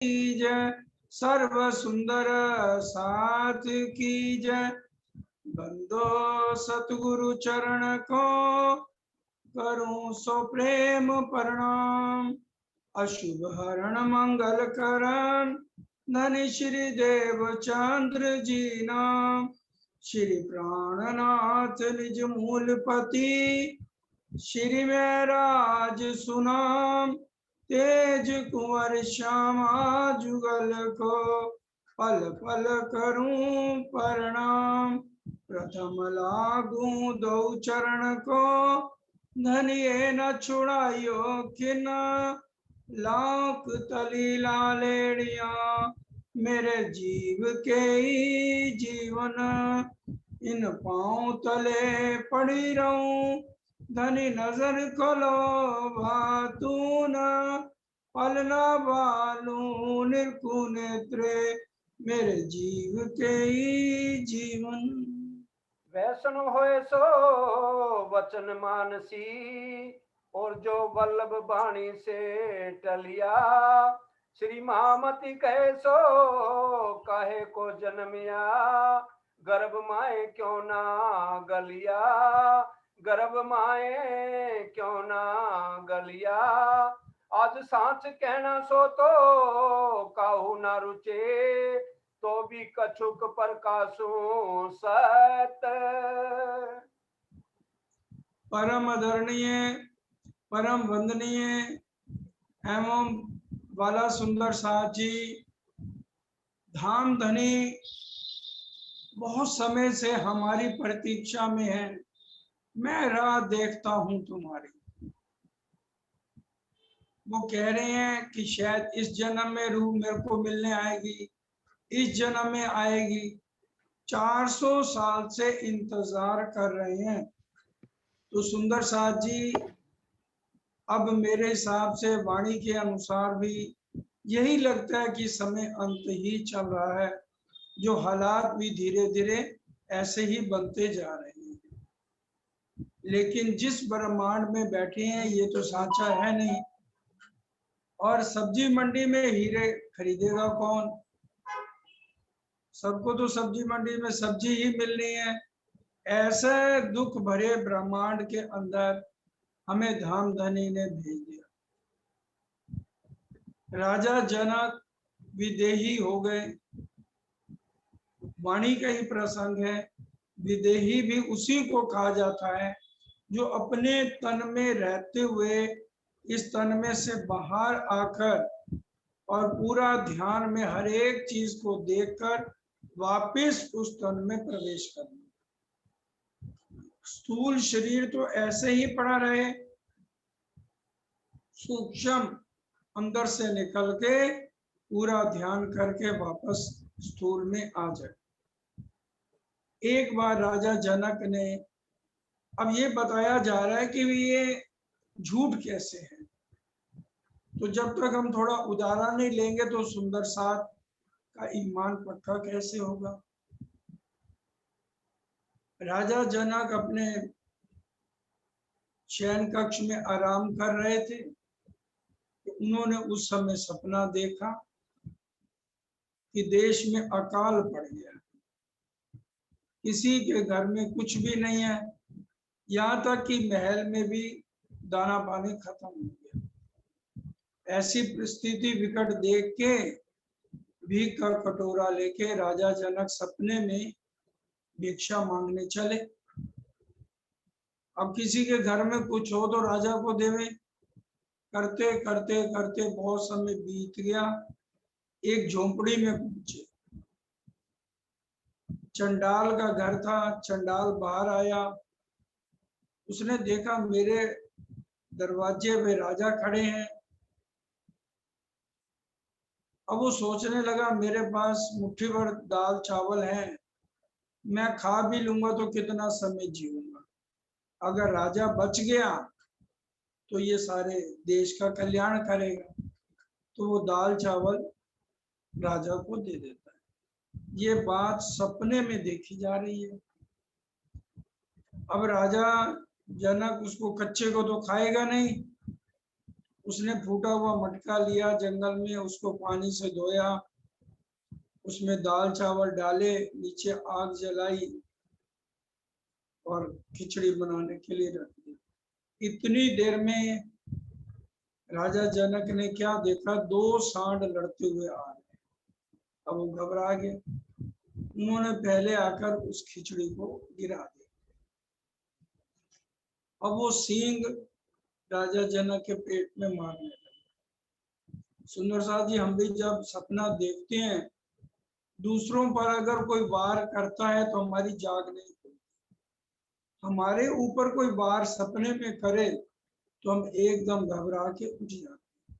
की जय, सर्व सुंदर साथ की जय। बंदो सतगुरु चरण को करूं सो प्रेम प्रणाम। अशुभ हरण मंगल करण धनि श्री देव चंद्र जी नाम। श्री प्राणनाथ निज मूलपति श्री में राज सुनाम। तेज कुंवर श्यामा जुगल को पल पल करूं प्रणाम। प्रथम लागू दो चरण को धनिये न छुड़ायो किन। लाख तली लालेड़िया मेरे जीव के ही जीवन। इन पांव तले पड़ी रहूं धनी नजर खोलो भातून। पल न बालू निर्कु नेत्रे मेरे जीव के ही जीवन। वैष्णव होए सो वचन मानसी और जो वल्लभ वाणी से टलिया। श्री महामती कहे सो काहे को जन्मिया गर्भ माए क्यों ना गलिया। गर्भ माए क्यों ना गलिया। आज सांच कहना सो तो काहू ना रुचे तो भी कछुक प्रकाशु सत। परम आदरणीय परम वंदनीय एवं बाला सुंदर साथ जी, धाम धनी बहुत समय से हमारी प्रतीक्षा में है। मैं राह देखता हूं तुम्हारी। वो कह रहे हैं कि शायद इस जन्म में रूह मेरे को मिलने आएगी, इस जन्म में आएगी। 400 साल से इंतजार कर रहे हैं। तो सुंदर साथ जी, अब मेरे हिसाब से वाणी के अनुसार भी यही लगता है कि समय अंत ही चल रहा है। जो हालात भी धीरे धीरे ऐसे ही बनते जा रहे हैं। लेकिन जिस ब्रह्मांड में बैठे हैं ये तो सांचा है नहीं। और सब्जी मंडी में हीरे खरीदेगा कौन? सबको तो सब्जी मंडी में सब्जी ही मिलनी है। ऐसे दुख भरे ब्रह्मांड के अंदर हमें धाम धनी ने भेज दिया। राजा जनक विदेही हो गए। वाणी का ही प्रसंग है। विदेही भी उसी को कहा जाता है जो अपने तन में रहते हुए इस तन में से बाहर आकर और पूरा ध्यान में हर एक चीज को देखकर वापस उस तन में प्रवेश करना। स्थूल शरीर तो ऐसे ही पड़ा रहे, सूक्ष्म अंदर से निकल के पूरा ध्यान करके वापस स्थूल में आ जाए। एक बार राजा जनक ने, अब ये बताया जा रहा है कि ये झूठ कैसे है। तो जब तक हम थोड़ा उदाहरण नहीं लेंगे तो सुंदर साथ का ईमान पक्का कैसे होगा। राजा जनक अपने शयन कक्ष में आराम कर रहे थे। उन्होंने उस समय सपना देखा कि देश में अकाल पड़ गया। किसी के घर में कुछ भी नहीं है, यहाँ तक कि महल में भी दाना पानी खत्म हो गया। ऐसी परिस्थिति विकट देख के भीख का कटोरा लेके राजा जनक सपने में भिक्षा मांगने चले। अब किसी के घर में कुछ हो तो राजा को देवे। करते करते करते बहुत समय बीत गया। एक झोंपड़ी में पहुंचे। चंडाल का घर था। चंडाल बाहर आया। उसने देखा मेरे दरवाजे पे राजा खड़े हैं। अब वो सोचने लगा मेरे पास मुट्ठी भर दाल चावल है, मैं खा भी लूंगा तो कितना समय जीऊंगा। अगर राजा बच गया तो ये सारे देश का कल्याण करेगा। तो वो दाल चावल राजा को दे देता है। ये बात सपने में देखी जा रही है। अब राजा जनक उसको कच्चे को तो खाएगा नहीं, उसने फूटा हुआ मटका लिया, जंगल में उसको पानी से धोया, उसमें दाल चावल डाले, नीचे आग जलाई और खिचड़ी बनाने के लिए रख दी। इतनी देर में राजा जनक ने क्या देखा, 2 सांड लड़ते हुए आ रहे। अब वो घबरा गए, उन्होंने पहले आकर उस खिचड़ी को गिरा दिया। अब वो सींग राजा जनक के पेट में मारने लगे। सुंदर साथ जी, हम भी जब सपना देखते हैं, दूसरों पर अगर कोई वार करता है तो हमारी जाग नहीं खुलती। हमारे ऊपर कोई वार सपने में करे तो हम एकदम घबरा के उठ जाते।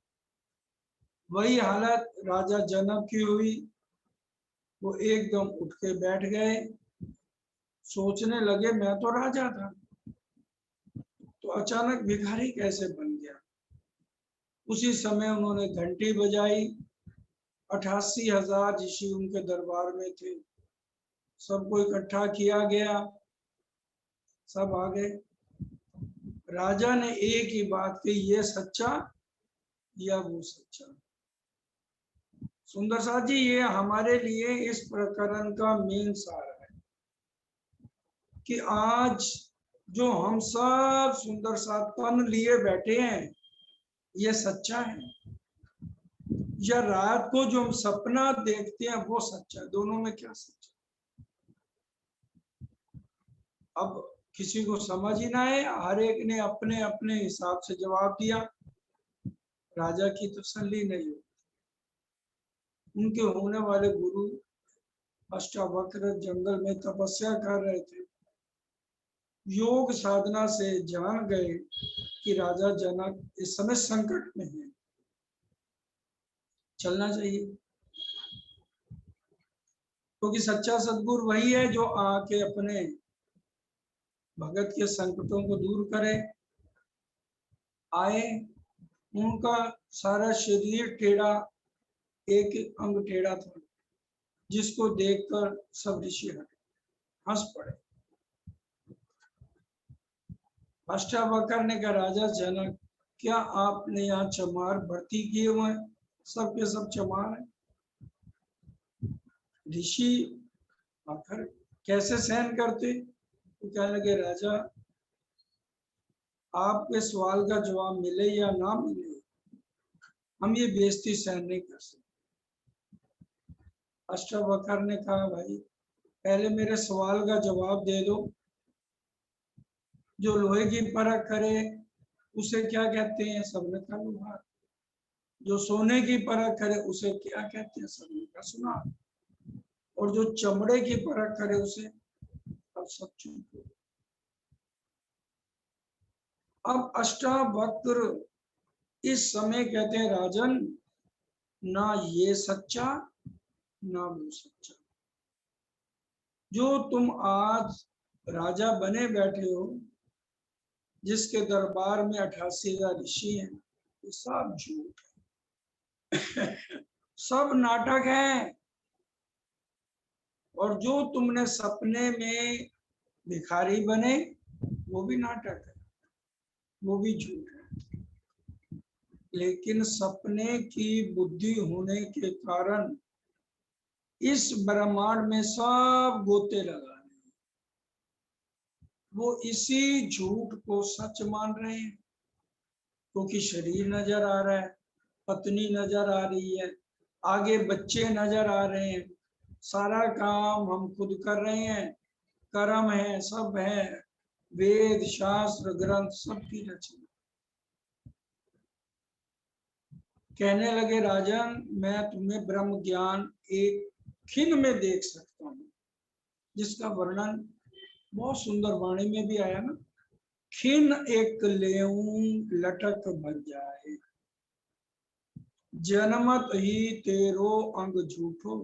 वही हालत राजा जनक की हुई। वो एकदम उठ के बैठ गए, सोचने लगे मैं तो राजा था, तो अचानक भिखारी कैसे बन गया। उसी समय उन्होंने घंटी बजाई। 88,000 ऋषि उनके दरबार में थे, सबको इकट्ठा किया गया, सब आ गए। राजा ने एक ही बात कही, ये सच्चा या वो सच्चा। सुंदर साथ जी, ये हमारे लिए इस प्रकरण का मेन सार है कि आज जो हम सब सुंदर साथ तन लिए बैठे हैं, ये सच्चा है या रात को जो हम सपना देखते हैं वो सच्चा है। दोनों में क्या सच्चा। अब किसी को समझ ही ना आए, हर एक ने अपने अपने हिसाब से जवाब दिया। राजा की तसल्ली नहीं हुई। उनके होने वाले गुरु अष्टावक्र जंगल में तपस्या कर रहे थे, योग साधना से जान गए कि राजा जनक इस समय संकट में है, चलना चाहिए। क्योंकि सच्चा सद्गुरु वही है जो आके अपने भगत के संकटों को दूर करे। आए, उनका सारा शरीर टेढ़ा, एक अंग टेढ़ा था, जिसको देखकर सब ऋषि हंस पड़े। अष्टावक्र ने कहा, राजा जनक, क्या आपने यहाँ चमार भर्ती किए हुए हैं? सबके सब चमार हैं। ऋषि आखिर कैसे सहन करते? तो कहने लगे, राजा आपके सवाल का जवाब मिले या ना मिले, हम ये बेइज्जती सहन नहीं कर सकते। अष्टावक्र ने कहा, भाई पहले मेरे सवाल का जवाब दे दो। जो लोहे की परख करे उसे क्या कहते हैं? सबने कहा लोहार। जो सोने की परख करे उसे क्या कहते हैं? सबने कहा सुनार। और जो चमड़े की परख करे उसे, अब सब चुप हो। अब अष्टावक्र इस समय कहते हैं, राजन, ना ये सच्चा ना वो सच्चा। जो तुम आज राजा बने बैठे हो, जिसके दरबार में 88,000 ऋषि हैं, ये सब झूठ है। सब नाटक है। और जो तुमने सपने में भिखारी बने, वो भी नाटक है, वो भी झूठ है। लेकिन सपने की बुद्धि होने के कारण इस ब्रह्मांड में सब गोते लगा रहे हैं। वो इसी झूठ को सच मान रहे हैं, क्योंकि शरीर नजर आ रहा है, पत्नी नजर आ रही है, आगे बच्चे नजर आ रहे हैं, सारा काम हम खुद कर रहे हैं, कर्म है, सब है, वेद शास्त्र ग्रंथ सबकी रचना। कहने लगे, राजन, मैं तुम्हें ब्रह्म ज्ञान एक खिन में देख सकता हूँ, जिसका वर्णन बहुत सुंदर वाणी में भी आया ना। खिन एक लेऊं लटक बन जाए, जनमत ही तेरो अंग झूठो,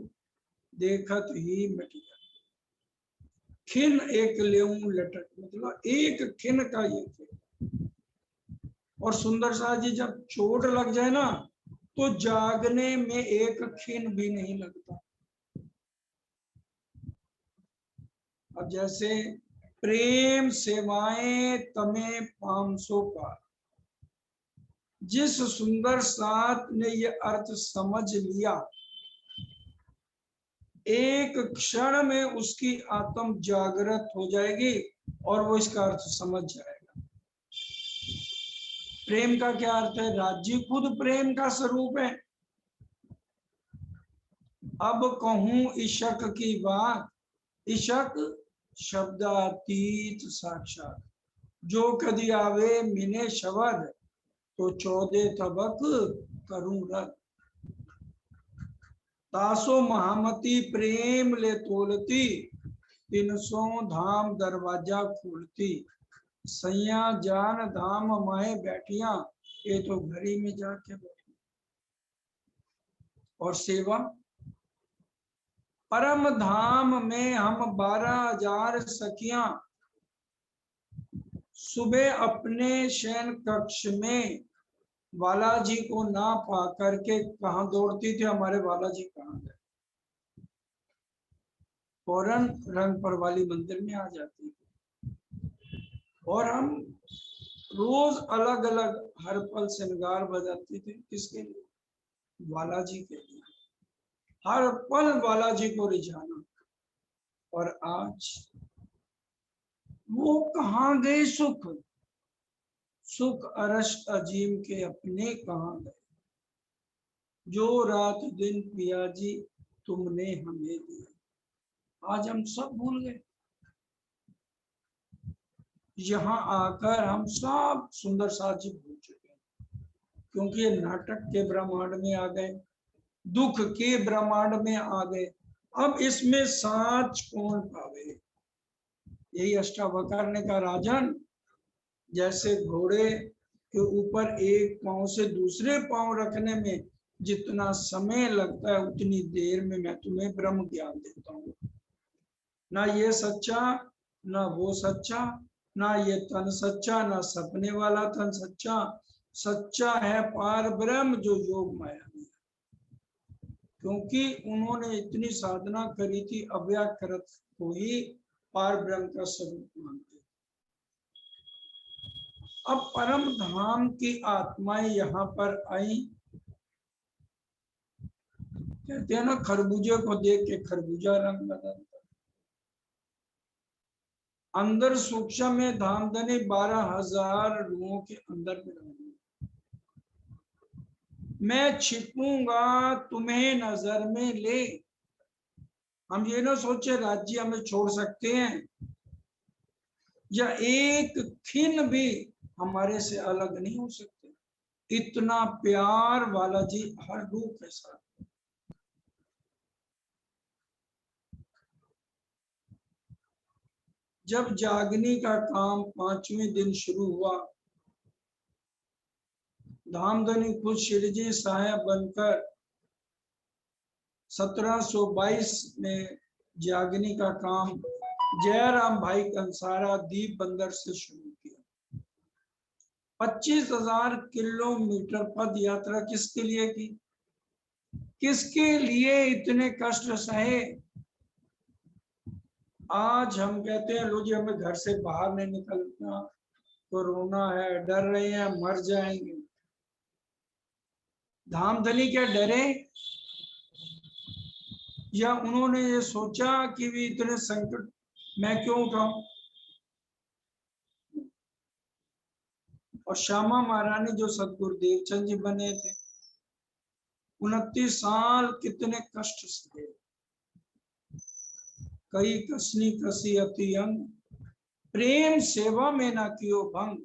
देखत ही मिट जाए। खिन एक लेऊं लटक, मतलब एक खिन का ये थे। और सुंदर सा जी, जब चोट लग जाए ना, तो जागने में एक खिन भी नहीं लगता। अब जैसे प्रेम सेवाएं तमें 500 पार, जिस सुंदर साथ ने ये अर्थ समझ लिया, एक क्षण में उसकी आत्म जागृत हो जाएगी और वो इसका अर्थ समझ जाएगा। प्रेम का क्या अर्थ है? राज्य खुद प्रेम का स्वरूप है। अब कहूं इशक की बात, इशक शब्दातीत साक्षात, जो कदी आवे मिने शब्द, तो 14 तबक करूं रत। तासो महामती प्रेम ले तोलती, 300 धाम दरवाजा खोलती। सैया जान धाम माए बैठिया, ये तो घड़ी में जाके बैठी। और सेवा, परम धाम में हम 12,000 सखियां सुबह अपने शयन कक्ष में बालाजी को ना पा करके कहां दौड़ती थी, हमारे बालाजी कहां गए, फौरन रंग परवाली मंदिर में आ जाती थी। और हम रोज अलग अलग हर पल श्रृंगार बजाते थे। किसके लिए? बालाजी के लिए। हर पल बालाजी को रिझाना। और आज वो कहाँ गए सुख? सुख अरश अजीम के अपने कहाँ गए? जो रात दिन पिया जी तुमने हमें दिया, आज हम सब भूल गए। यहाँ आकर हम सब सुंदर साथ जी भूल चुके हैं, क्योंकि ये नाटक के ब्रह्मांड में आ गए, दुख के ब्रह्मांड में आ गए। अब इसमें साच कौन पावे? यही अष्टावक्र ने कहा, राजन, जैसे घोड़े के ऊपर एक पांव से दूसरे पांव रखने में जितना समय लगता है, उतनी देर में मैं तुम्हें ब्रह्म ज्ञान देता हूँ। ना ये सच्चा, ना वो सच्चा, ना ये तन सच्चा, ना सपने वाला तन सच्चा। सच्चा है पार ब्रह्म जो योग माया में। क्योंकि उन्होंने इतनी साधना करी थी, अव्याकृत को ही पार ब्रह्म का स्वरूप मानते। अब परम धाम की आत्माएं यहाँ पर आई। कहते हैं ना, खरबूजे को देख के खरबूजा रंग बदलता। अंदर सूक्ष्म में धामधनी 12,000 रूहों के अंदर में रहूंगा। मैं छिपूंगा तुम्हें नजर में ले। हम ये ना सोचे राज्य हमें छोड़ सकते हैं, या एक खिन भी हमारे से अलग नहीं हो सकते। इतना प्यार वाला जी हर रूह के साथ। जब जागनी का काम 5वें दिन शुरू हुआ, धामधनी खुद शिरजी साहेब बनकर 1722 में जागनी का काम जयराम भाई कंसारा दीप बंदर से शुरू किया। 25,000 किलोमीटर पद यात्रा किसके लिए की? किसके लिए इतने कष्ट सहे? आज हम कहते हैं, लो जी हमें घर से बाहर नहीं निकलना, कोरोना है, डर रहे हैं मर जाएंगे। धामधनी क्या डरे? या उन्होंने ये सोचा कि भी इतने संकट मैं क्यों उठाऊं? और श्यामा महारानी जो सतगुरु देवचंद जी बने थे, 29 साल कितने कष्ट सहे। कई कसनी कसी अति अंग, प्रेम सेवा में ना कियो भंग।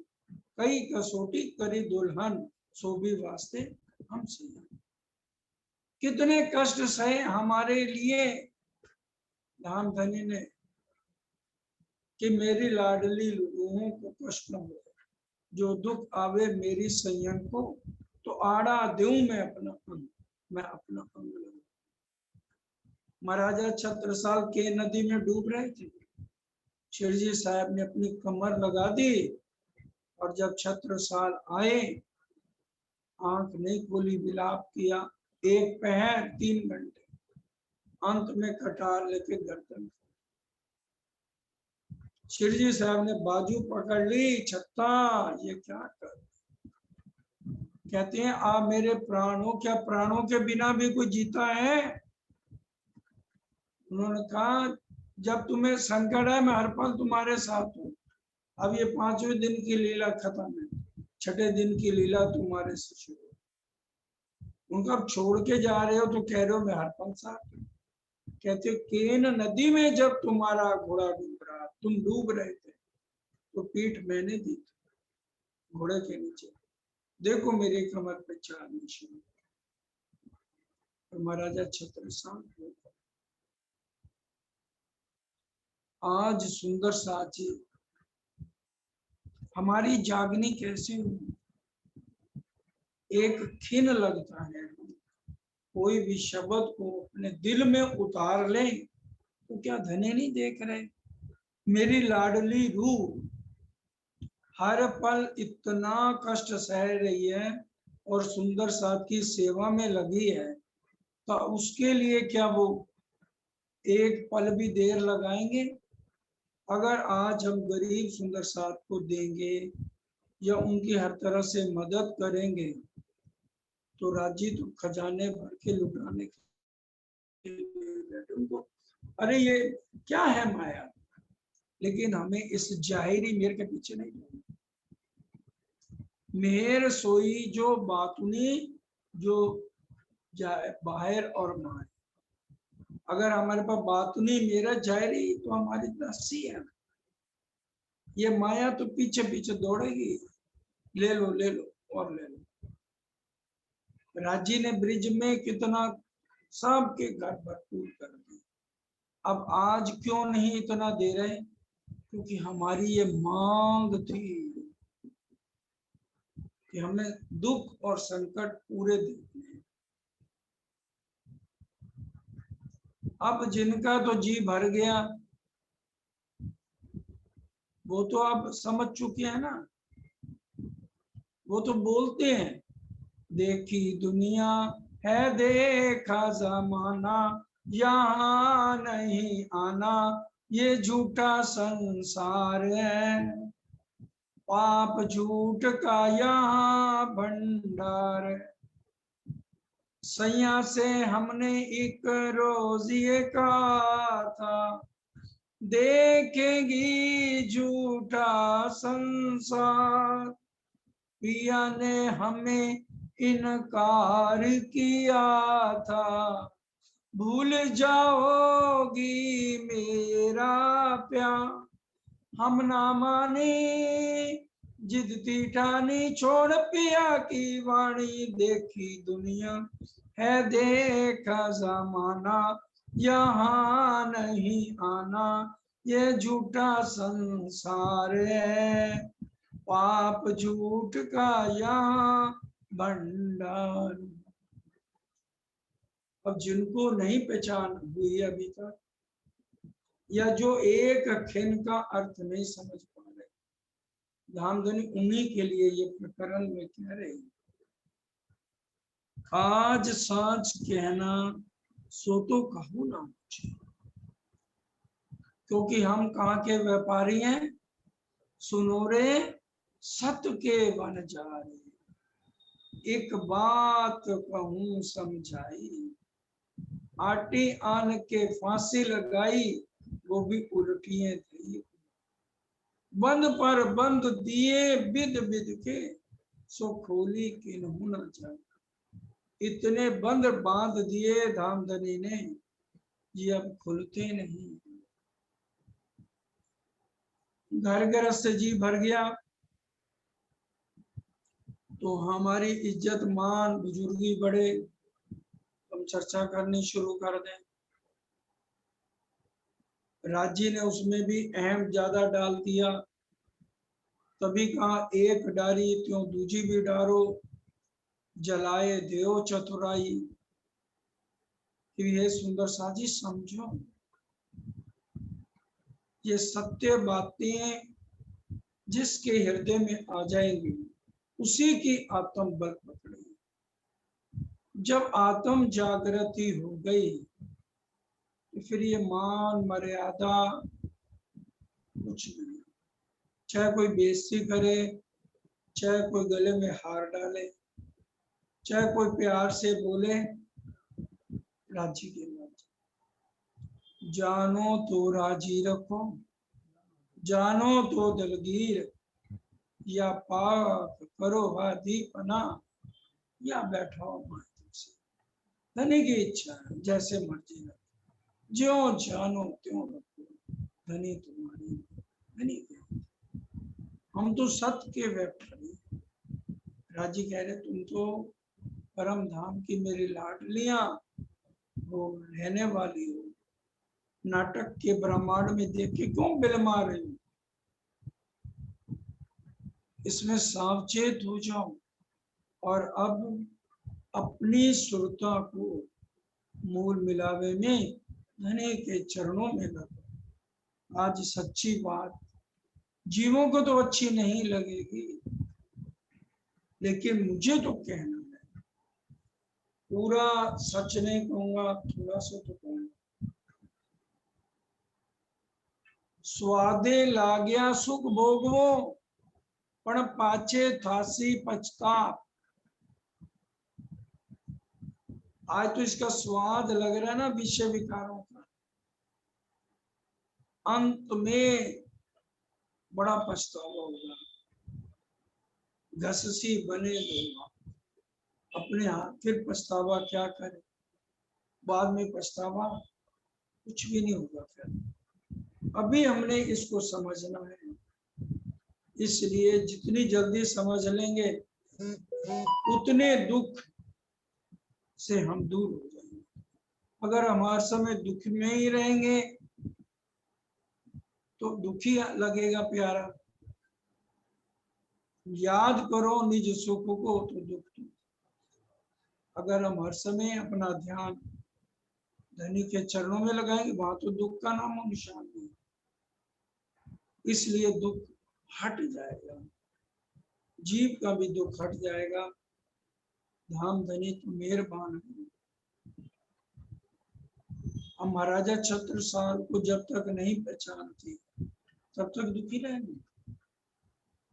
कई कसोटी करी दुल्हन, सो भी वास्ते हमसे। कितने कष्ट सहे हमारे लिए धामधनी ने, कि मेरी लाडली रूहों को कष्ट न हो। जो दुख आवे मेरी सैयन को, तो आड़ा दूं मैं अपना अंग, मैं अपना अंग लूं। महाराजा छत्रसाल के नदी में डूब रहे थे, शिरजी साहब ने अपनी कमर लगा दी, और जब छत्रसाल आए, आंख नहीं खोली, विलाप किया 1 पहर 3 घंटे, अंत में कटार लेके गर्दन। शिरजी साहब ने बाजू पकड़ ली, छत्ता ये क्या कर? कहते हैं आप मेरे प्राण हो, क्या प्राणों के बिना भी कोई जीता है? उन्होंने कहा जब तुम्हें संकट है मैं हर पल तुम्हारे साथ हूँ। अब ये 5वें दिन की लीला खत्म है, 6ठे दिन की लीला तुम्हारे से शुरू। उनका अब छोड़ के जा रहे हो तो कह रहे हो मैं हर पल साथ हूँ। कहते केन नदी में जब तुम्हारा घोड़ा डूब रहा, तुम डूब रहे थे, तो पीठ मैंने दी थी घोड़े के नीचे, देखो मेरे कमर पे चार निशान। और महाराजा छत्रसाल हो। आज सुंदर साची हमारी जागनी कैसे हुई? एक खिन लगता है, कोई भी शब्द को अपने दिल में उतार ले तो क्या धने नहीं देख रहे? मेरी लाडली रूह हर पल इतना कष्ट सह रही है और सुंदर साथ की सेवा में लगी है, तो उसके लिए क्या वो एक पल भी देर लगाएंगे? अगर आज हम गरीब सुंदर साथ को देंगे या उनकी हर तरह से मदद करेंगे तो राज्य तो खजाने भर के लुटाने के लिए उनको, अरे ये क्या है माया। लेकिन हमें इस जाहिरी मेर के पीछे नहीं जाना। मेहर सोई जो बातुनी, जो बाहर और मार। अगर हमारे पास बातुनी मेरा जाहिरी तो हमारी दस्ती है। ये माया तो पीछे पीछे दौड़ेगी, ले लो ले लो और ले लो। राजी ने ब्रिज में कितना सबके घर भरपूर कर दिए। अब आज क्यों नहीं इतना दे रहे? क्योंकि हमारी ये मांग थी कि हमें दुख और संकट पूरे देखने। अब जिनका तो जी भर गया वो तो अब समझ चुके हैं ना, वो तो बोलते हैं देखी दुनिया है देखा जमाना, यहाँ नहीं आना ये झूठा संसार है, पाप झूठ का यहाँ भंडार है। सैया से हमने एक रोज ये कहा था, देखेगी झूठा संसार। पिया ने हमें इनकार किया था, भूल जाओगी मेरा प्यार। हम ना माने जिद थी ठानी, छोड़ पिया की वाणी, देखी दुनिया है देखा जमाना, यहाँ नहीं आना ये झूठा संसार है, पाप झूठ का यहाँ भंडार। अब जिनको नहीं पहचान हुई अभी तक, या जो एक खिन का अर्थ नहीं समझ पा रहे, धामधनी उन्हीं के लिए ये प्रकरण में कह रहे हैं, आज सांच कहना सो तो कहो ना मुझे, क्योंकि हम कहाँ के व्यापारी हैं, सुनो रे सत्य के वन जा रहे, एक बात कहूं समझाई, आटी आन के फांसी लगाई वो भी उल्टियां थी, बंद पर बंद दिए बिद बिद के, सो खोली किन्हू न जाए। इतने बंद बांध दिए धामधनी ने, ये अब खुलते नहीं। घर गृहस्थ से जी भर गया तो हमारी इज्जत मान बुजुर्गी बढ़े, हम चर्चा करनी शुरू कर दें। राज्य ने उसमें भी अहम ज्यादा डाल दिया, तभी कहा एक डारी त्यों दूजी भी डारो, जलाए देव चतुराई। कि ये सुंदर साजी समझो, ये सत्य बातें जिसके हृदय में आ जाएंगी उसी की आत्म बल पकड़ेगी। जब आत्म जागृति हो गई तो फिर ये मान मर्यादा कुछ नहीं, चाहे कोई बेइज्जती करे, चाहे कोई गले में हार डाले, चाहे कोई प्यार से बोले राजी के राजी, जानो तो राजी रखो, जानो तो दलगीर, या पाक करो दीपना, या बैठाओ माथे से। धनी की इच्छा है, जैसे मर्जी रखो, जो जानो त्यों रखो, धनी तुम्हारी धनी के। हम तो सत्य के व्यापारी। राजी कह रहे तुम तो परम धाम की मेरी लाडलियां हो, रहने वाली हो, नाटक के ब्रह्मांड में देख के क्यों बिलमा रही हो? इसमें सावचेत हो जाओ और अब अपनी सुरता को मूल मिलावे में धनी के चरणों में लगो। आज सच्ची बात जीवों को तो अच्छी नहीं लगेगी, लेकिन मुझे तो कहना है, पूरा सच नहीं कहूंगा, थोड़ा सा तो कहूंगा। स्वादे लाग्या सुख भोगवो, पण पाचे थासी पछताप। आज तो इसका स्वाद लग रहा है ना विषय विकारों का, अंत में बड़ा पछतावा होगा। घससी बने दूंगा अपने हाथ, फिर पछतावा क्या करे, बाद में पछतावा कुछ भी नहीं होगा। फिर अभी हमने इसको समझना है, इसलिए जितनी जल्दी समझ लेंगे उतने दुख से हम दूर हो जाएंगे। अगर हमारे समय दुख में ही रहेंगे तो दुखी लगेगा प्यारा। याद करो निज सुख को तो दुख तुम। अगर हम हर समय अपना ध्यान धनी के चरणों में लगाएंगे, वहां तो दुख का नाम निशान नहीं, इसलिए दुख हट जाएगा, जीव का भी दुख हट जाएगा। धाम धनी तो मेहरबान है। हम महाराजा छत्रसाल को जब तक नहीं पहचानते तब तक दुखी रहेंगे।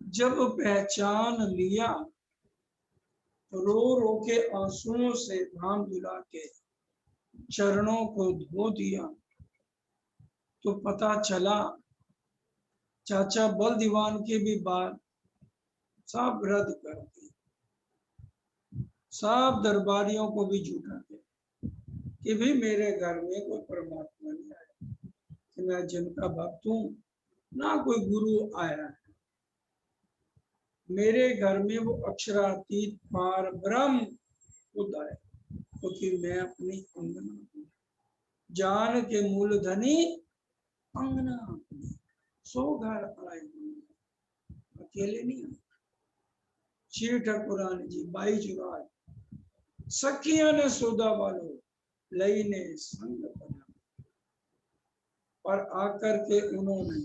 जब पहचान लिया, रो रो के आंसुओं से धाम धुला के चरणों को धो दिया, तो पता चला चाचा बल दीवान की भी बात सब रद्द कर दी, सब दरबारियों को भी झूठा दिया कि भी मेरे घर में कोई परमात्मा नहीं आया, कि मैं जिनका भक्त हूं, ना कोई गुरु आया है। मेरे घर में वो अक्षरातीत पार ब्रह्म खुद आए, क्योंकि मैं अपनी अंगना हूं, जान के मूल धनी अंगना अपनी, सो घर आए अकेले नहीं आए। श्री ठाकुरानी जी 22 जुलाई सखिया ने सौदा वालो लई ने संग बना, और आकर के उन्होंने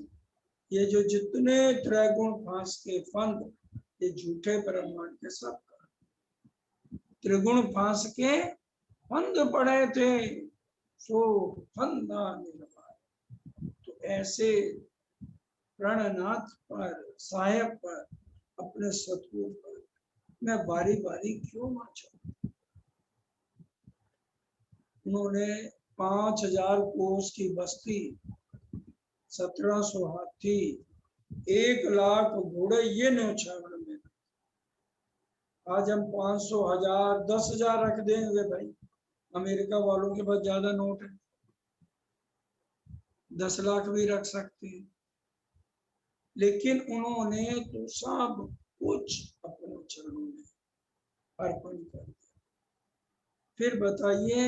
ये जो जितने त्रैगुण फांस के फंद, ये झूठे ब्रह्मांड के सब त्रिगुण फांस के फंद पड़े थे, सो फंदा निर्भय। तो ऐसे प्रणनाथ पर, साहेब पर, अपने सतगुरु पर मैं बारी बारी क्यों ना चाहूं। उन्होंने 5000 कोस की बस्ती, 1700 हाथी, 1 लाख घोड़े, ये न्यौछावर में। आज हम 500, 1000, 10,000 रख देंगे भाई, अमेरिका वालों के पास ज्यादा नोट है, 10 लाख भी रख सकते हैं। लेकिन उन्होंने तो सब कुछ अपने चरणों में अर्पण कर दिया। फिर बताइए,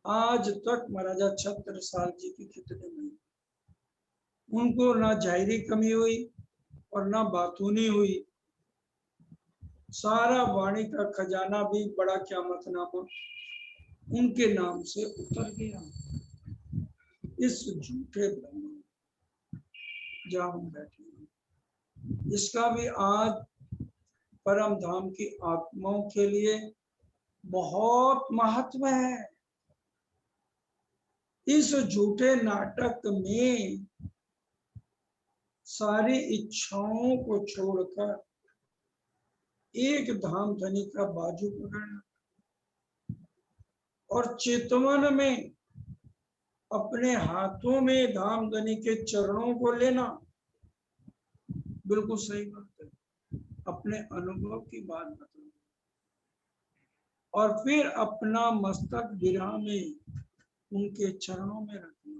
आज तक महाराजा छत्रसाल जी की कितने में उनको ना जाहिरी कमी हुई और ना बातूनी हुई। सारा वाणी का खजाना भी बड़ा क़यामतनामा उनके नाम से उतर गया। इस झूठे ब्रह्म जहां हम बैठे हैं, इसका भी आज परम धाम की आत्माओं के लिए बहुत महत्व है। इस झूठे नाटक में सारी इच्छाओं को छोड़कर एक धामधनी का बाजू पकड़ना और चितवन में अपने हाथों में धामधनी के चरणों को लेना। बिल्कुल सही बात है, अपने अनुभव की बात बताना और फिर अपना मस्तक विराह में उनके चरणों में रखना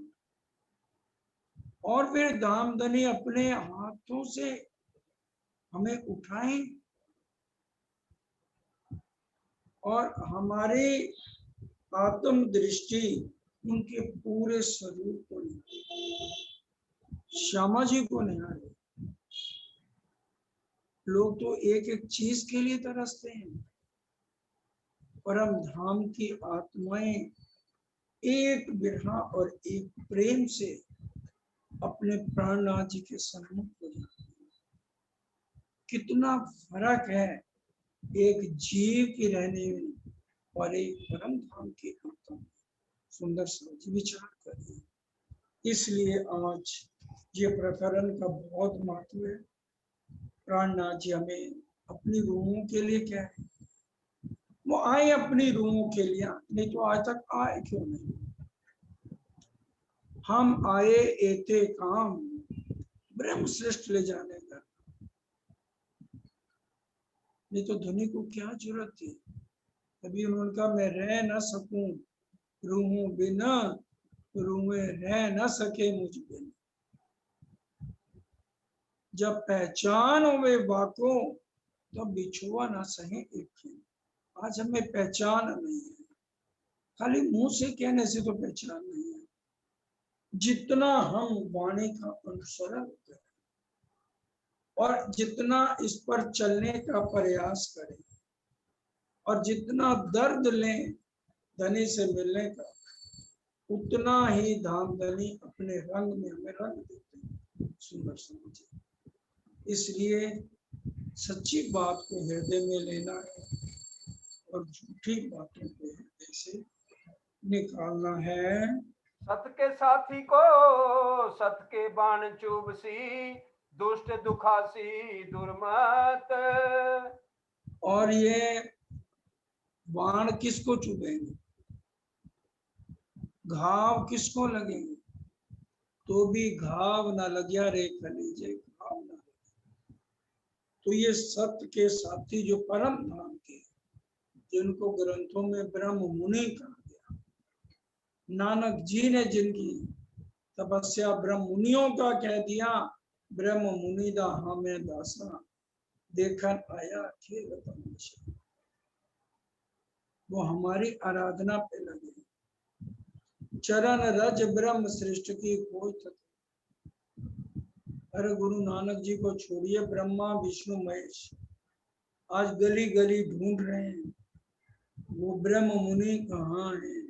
और फिर धामधनी अपने हाथों से हमें उठाएं और हमारी आत्म दृष्टि उनके पूरे स्वरूप को श्यामा जी को निहारे। लोग तो एक एक चीज के लिए तरसते हैं, परम धाम की आत्माएं एक विरह और एक प्रेम से अपने प्राणनाथ जी के सम्मुख हो जाते हैं। कितना फर्क है एक जीव की रहने में और एक परम धाम की आत्मा। सुंदर जी विचार करिए। इसलिए आज ये प्रकरण का बहुत महत्व है। प्राणनाथ जी हमें अपनी रूहों के लिए क्या है, वो आए अपनी रूहों के लिए, नहीं तो आज तक आए क्यों नहीं। हम आए एते काम ब्रह्म श्रेष्ठ ले जाने का, नहीं तो धुनी को क्या जरूरत थी। कभी उन्होंने कहा मैं रह न सकूं रूहों बिना, रूहें रह न सके मुझ बिन। जब पहचान हुए बाको तब बिछुआ ना सहे एक खिन। आज हमें पहचान नहीं है, खाली मुंह से कहने से तो पहचान नहीं है। जितना हम वाणी का अनुसरण करें और जितना इस पर चलने का प्रयास करें और जितना दर्द लें धनी से मिलने का, उतना ही धामधनी अपने रंग में हमें रंग देते हैं। सुंदर समझे। इसलिए सच्ची बात को हृदय में लेना है और झूठी बातों को हृदय से निकालना है। सत के साथी को सत के बाण चुभसी, दुष्ट दुखासी दुर्मत। और ये बाण किसको चुभेंगे, घाव किसको लगेंगे, तो भी घाव ना लग्या रे कलेजे, घाव ना लगे। तो ये सत्य के साथी जो परम धाम के, जिनको ग्रंथों में ब्रह्म मुनि कहा गया, नानक जी ने जिनकी तपस्या ब्रह्म मुनियों का कह दिया, ब्रह्म मुनि दा हमें दासा देखन आया खेल तमाशा। वो हमारी आराधना पे लगे। चरण रज ब्रह्म श्रेष्ठ की खोज तक। अरे गुरु नानक जी को छोड़िए, ब्रह्मा विष्णु महेश आज गली गली ढूंढ रहे हैं, वो ब्रह्म मुनि कहाँ है,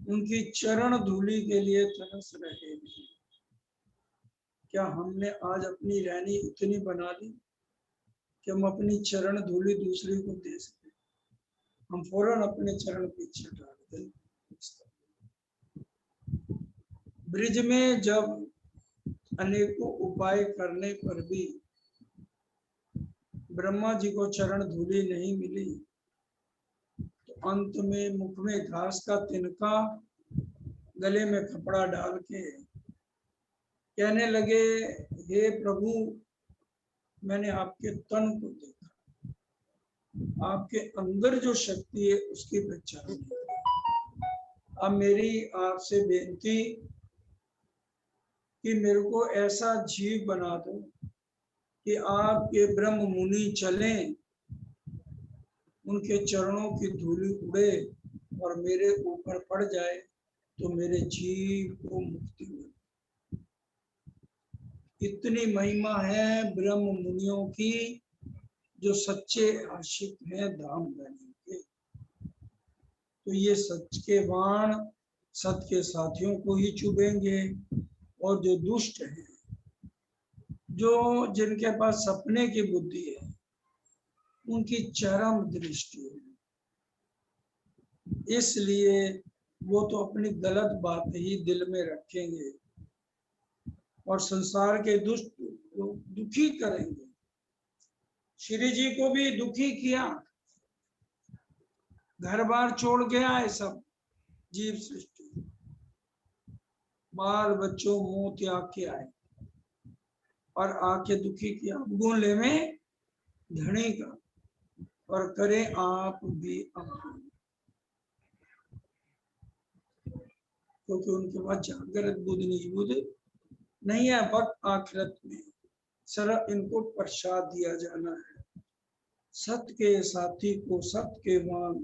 उनकी चरण धूलि के लिए तरस रहे हैं। क्या हमने आज अपनी रहनी इतनी बना ली कि हम अपनी चरण धूलि दूसरे को दे सके। हम फौरन अपने चरण पीछे डाल दें। ब्रिज में जब अनेकों उपाय करने पर भी ब्रह्मा जी को चरण धूलि नहीं मिली, तो अंत में मुख में घास का तिनका, गले में कपड़ा डाल के कहने लगे, हे प्रभु मैंने आपके तन को देखा, आपके अंदर जो शक्ति है उसकी पहचान। अब मेरी आपसे बेनती कि मेरे को ऐसा जीव बना दो कि आपके ब्रह्म मुनि चलें, उनके चरणों की धूलि उड़े और मेरे ऊपर पड़ जाए तो मेरे जीव को मुक्ति मिले। इतनी महिमा है ब्रह्म मुनियों की, जो सच्चे आशिक हैं धाम धनी के। तो ये सच के बाण सत के साथियों को ही चुभेंगे, और जो दुष्ट हैं, जो जिनके पास सपने की बुद्धि है, उनकी चरम दृष्टि है। इसलिए वो तो अपनी गलत बात ही दिल में रखेंगे और संसार के दुष्ट दुखी करेंगे। श्री जी को भी दुखी किया, घर बार छोड़ के आए सब जीव सृष्टि, बाल बच्चों मुंह त्याग के आए और आके दुखी किया। बोले में धनी का और करे आप भी अपना, क्योंकि उनके पास जागृत बुद्ध निज बुद्ध नहीं है। वक्त आखिरत में सर इनको प्रसाद दिया जाना है। सत्य के साथी को सत्य के वांग,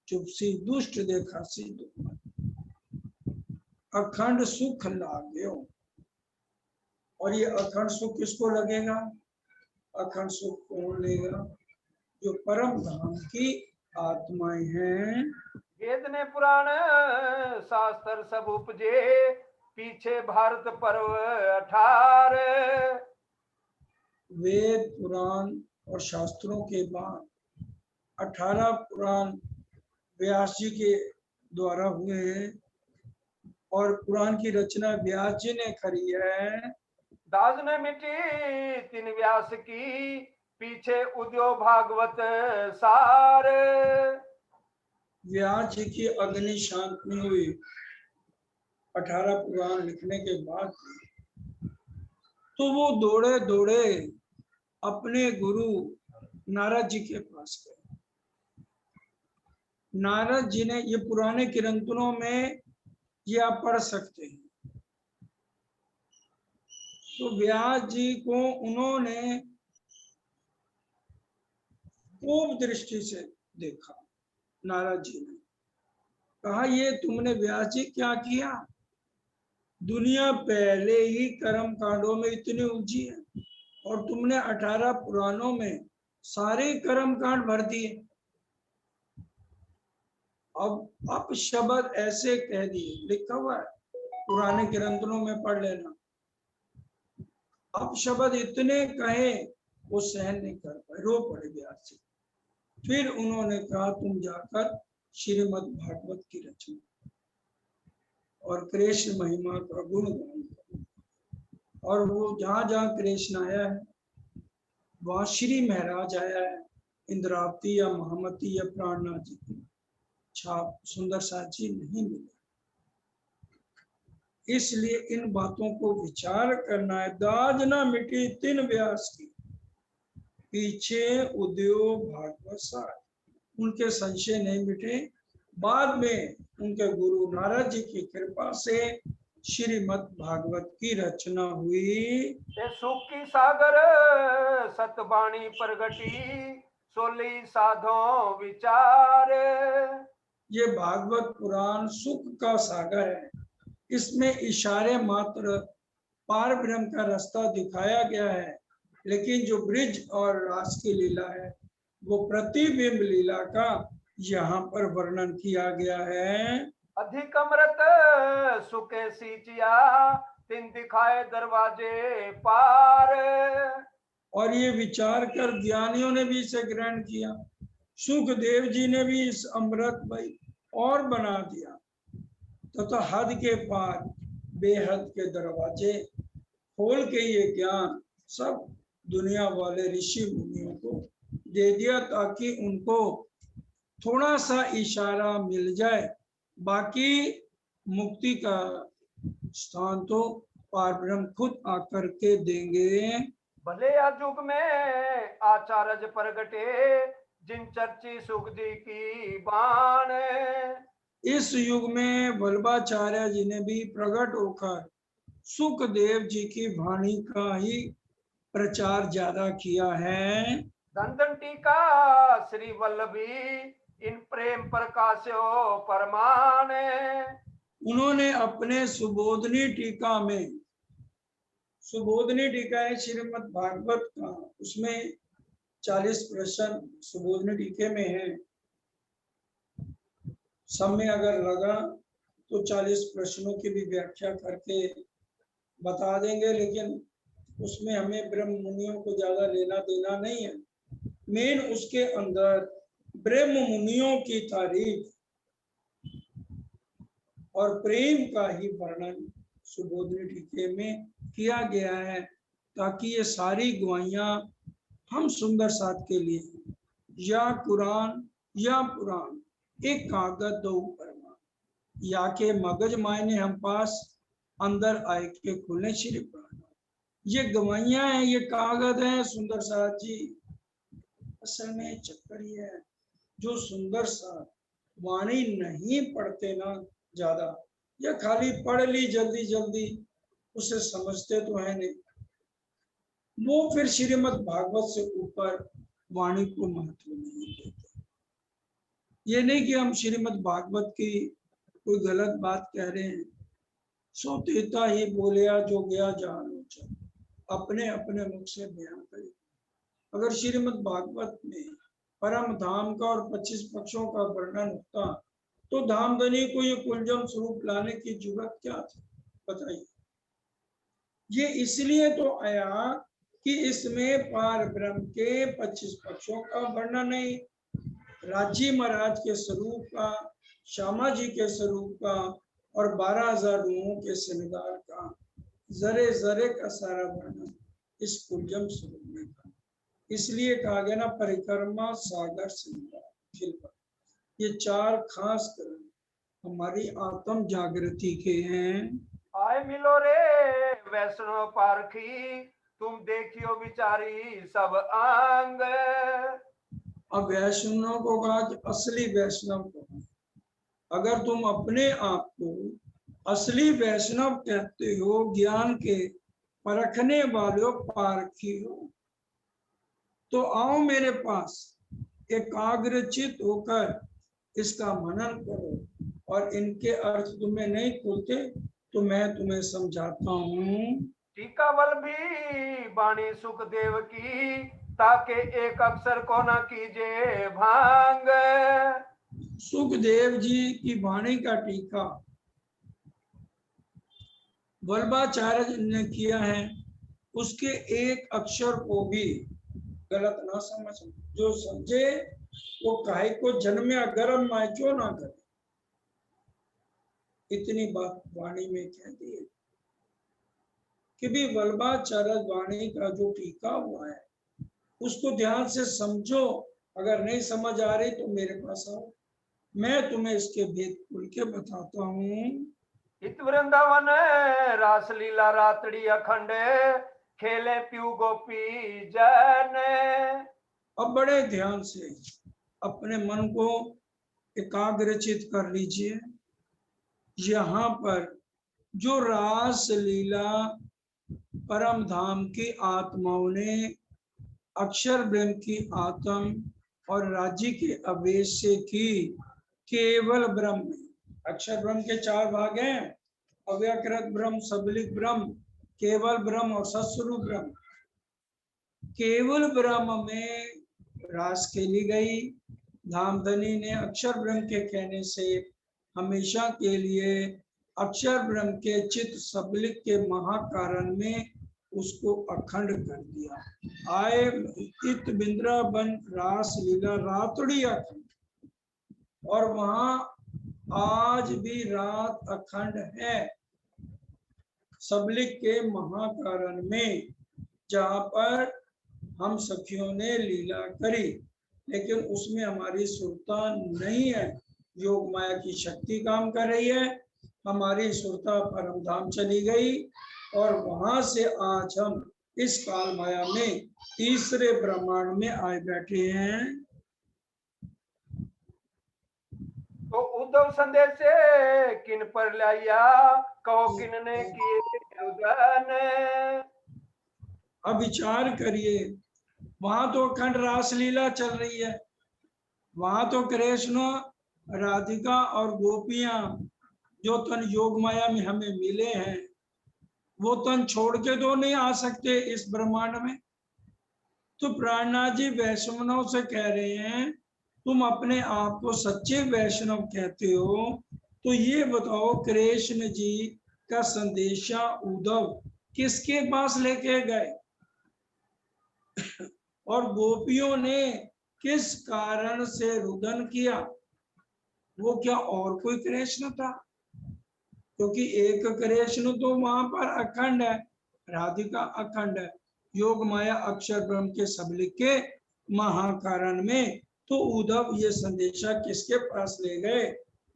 चुपसी दुष्ट देखा सी दुख, अखंड सुख लागो। और ये अखंड सुख किसको लगेगा? अखंड सुख कौन लेगा? जो परम धाम की आत्माएं हैं। वेद ने पुराण शास्त्र सब उपजे, पीछे भारत पर्व 18। वेद पुराण और शास्त्रों के बाद 18 पुराण व्यास जी के द्वारा हुए हैं और पुराण की रचना व्यास जी ने करी है। दास ने मिटी 3 व्यास की, पीछे उद्यो भागवत सार। व्यास जी की अग्नि शांत नहीं हुई 18 पुराण लिखने के बाद, तो वो दौड़े दौड़े अपने गुरु नारद जी के पास गए। नारद जी ने, ये पुराने ग्रंथों में ये आप पढ़ सकते हैं, तो व्यास जी को उन्होंने कोप दृष्टि से देखा। नारद जी ने कहा, ये तुमने व्यास जी क्या किया? दुनिया पहले ही कर्म कांडों में इतनी उलझी है और तुमने 18 पुराणों में सारे कर्म कांड भर दिए। अब अपशब्द ऐसे कह दिए, लिखा हुआ है पुराने ग्रंथों में, पढ़ लेना। अपशब्द इतने कहे वो सहन नहीं कर पाए, रो पड़े व्यास जी। फिर उन्होंने कहा, तुम जाकर श्रीमद् भागवत की रचना और कृष्ण महिमा का गुणगान करो। और वो जहां जहां कृष्ण आया है वहां श्री महाराज आया है, इंद्रावती या महामती या प्राणनाथ जी की छाप सुंदर साथ जी नहीं मिले। इसलिए इन बातों को विचार करना है। दाज ना मिटी 3 व्यास की, पीछे उद्योग भागवत सार। उनके संशय नहीं मिटे। बाद में उनके गुरु नारद जी की कृपा से श्रीमद् भागवत की रचना हुई। सुख की सागर सतबाणी प्रगटी, सोली साधो विचार। ये भागवत पुराण सुख का सागर है। इसमें इशारे मात्र पार ब्रह्म का रास्ता दिखाया गया है, लेकिन जो ब्रिज और रास की लीला है वो प्रतिबिंब लीला का यहाँ पर वर्णन किया गया है। अधिक अमृत सुखे सींचिया, 3 दिखाए दरवाजे पार। और ये विचार कर ज्ञानियों ने भी इसे ग्रहण किया। सुखदेव जी ने भी इस अमृत भाई और बना दिया, तो हद के पार बेहद के दरवाजे खोल के ये ज्ञान सब दुनिया वाले ऋषि मुनियों को दे दिया, ताकि उनको थोड़ा सा इशारा मिल जाए। बाकी मुक्ति का स्थान तो पार ब्रह्म खुद आकर के देंगे। भले युग में आचार्य प्रगटे, जिन चर्ची सुख जी की बाण। इस युग में वल्लभाचार्य जी ने भी प्रकट होकर सुखदेव जी की वाणी का ही प्रचार ज्यादा किया है। धन धन टीका श्री वल्लभी, इन प्रेम प्रकाशो परमान। उन्होंने अपने सुबोधनी टीका में, सुबोधनी टीका है श्रीमद् भागवत का, उसमें 40 प्रश्न सुबोधनी टीके में है। सब में अगर लगा तो 40 प्रश्नों की भी व्याख्या करके बता देंगे, लेकिन उसमें हमें ब्रह्म मुनियों को ज्यादा लेना देना नहीं है। मेन उसके अंदर ब्रह्म मुनियों की तारीफ और प्रेम का ही वर्णन सुबोधनी टीके में किया गया है, ताकि ये सारी गुहाइयां हम सुंदर साथ के लिए या कुरान या पुराण एक कागज दो परमान, या के मगज मायने हम पास अंदर आए के खुले श्री प्राण। ये गवाइयां हैं, ये कागज हैं सुंदर साथ जी। असल में चक्कर ये है, जो सुंदर साथ वाणी नहीं पढ़ते ना ज्यादा, या खाली पढ़ ली जल्दी जल्दी, उसे समझते तो है नहीं, वो फिर श्रीमद् भागवत से ऊपर वाणी को महत्व नहीं देते। ये नहीं कि हम श्रीमद् भागवत की कोई गलत बात कह रहे हैं, सो देता ही बोलिया जो गया जानो चल, अपने अपने मुख से बयान करे। अगर श्रीमद् भागवत में परम धाम का और 25 पक्षों का वर्णन होता तो धामधनी को ये कुंजम स्वरूप लाने की जरूरत क्या थी, बताइए। ये इसलिए तो आया कि इसमें पार ब्रह्म के 25 पक्षों का वर्णन नहीं, राजी महाराज के स्वरूप का, श्यामा जी के स्वरूप का और 12,000 रूहों के श्रृंगार का जरे जरे का सारा वर्णन इस कुंजम स्वरूप में था। इसलिए कहा गया ना, परिक्रमा सागर श्रृंगार। ये 4 खास कर हमारी आत्म जागृति के हैं। आए मिलो रे वैष्णव पारखी, तुम देखियो विचारी सब अंग। अब वैष्णव को कहा कि असली वैष्णव को, अगर तुम अपने आप को असली वैष्णव कहते हो, ज्ञान के परखने वाले हो, पारखी हो, तो आओ मेरे पास एकाग्रचित होकर इसका मनन करो, और इनके अर्थ तुम्हें नहीं खुलते तो मैं तुम्हें समझाता हूँ। टीका बल भी बाणी सुखदेव की, ताके एक अक्षर को न कीजिए भांग। सुखदेव जी की वाणी का टीका वल्लभाचार्य ने किया है, उसके एक अक्षर को भी गलत ना समझ, जो समझे वो काहे को जन्मे गरम मायचो ना करे, इतनी बात वाणी में कहती है कि भी वल्लभाचार्य वाणी का जो टीका हुआ है उसको ध्यान से समझो, अगर नहीं समझ आ रही तो मेरे पास आओ, मैं तुम्हें इसके भेद खुल के बताता हूँ। इत वृंदावन रासलीला रातड़ी अखंड, खेले प्यू गोपी जन। अब बड़े ध्यान से अपने मन को एकाग्रचित कर लीजिए। यहाँ पर जो रास लीला परम धाम की आत्माओं ने अक्षर ब्रह्म की आत्म और राज्य के आवेश से की, केवल ब्रह्म, अक्षर ब्रह्म के 4 भाग हैं, अव्यकृत ब्रह्म, सबलिक ब्रह्म, केवल ब्रह्म और सत्स्वरूप ब्रह्म। केवल ब्रह्म में रास खेली गई। धामधनी ने अक्षर ब्रह्म के कहने से हमेशा के लिए अक्षर ब्रह्म के चित्त सबलिक के महाकारण में उसको अखंड कर दिया। आए इत बिंद्रा बन रास लीला रातड़ी अखंड, और वहां आज भी रात अखंड है सबलिक के महाकारण में, जहां पर हम सखियों ने लीला करी, लेकिन उसमें हमारी सुरता नहीं है, योग माया की शक्ति काम कर रही है, हमारी सुरता परम धाम चली गई, और वहां से आज हम इस काल माया में तीसरे ब्रह्मांड में आए बैठे हैं। तो उद्धव संदेश से किन पर लाया, कहो किन ने किए रुदन। अब विचार करिए, वहां तो अखंड रासलीला चल रही है, वहां तो कृष्ण, राधिका और गोपियां जो तन योग माया में हमें मिले हैं, वो तन छोड़ के तो नहीं आ सकते इस ब्रह्मांड में। तो प्राणनाथ जी वैष्णव से कह रहे हैं, तुम अपने आप को सच्चे वैष्णव कहते हो, तो ये बताओ कृष्ण जी का संदेशा उद्धव किसके पास लेके गए, और गोपियों ने किस कारण से रुदन किया? वो क्या और कोई कृष्ण था? क्योंकि एक कृष्ण तो वहां पर अखंड है, राधिका अखंड है, योग माया अक्षर ब्रह्म के सबलिक के महाकारण में। तो उद्धव ये संदेशा किसके पास ले गए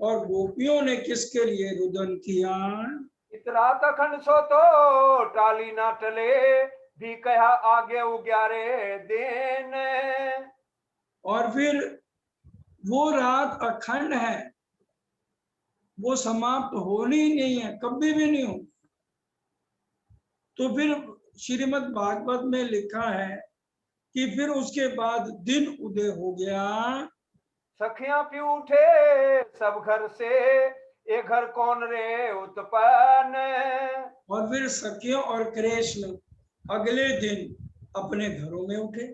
और गोपियों ने किसके लिए रुदन किया? इतरात अखंड सो तो टाली ना टले, भी कहा आगे उग्यारे दिन। और फिर वो रात अखंड है, वो समाप्त होनी ही नहीं है, कभी भी नहीं हो। तो फिर श्रीमद् भागवत में लिखा है कि फिर उसके बाद दिन उदय हो गया। सखियां पी उठे सब घर से, ये घर कौन रे उत्पन्न। और फिर सखियों और कृष्ण अगले दिन अपने घरों में उठे।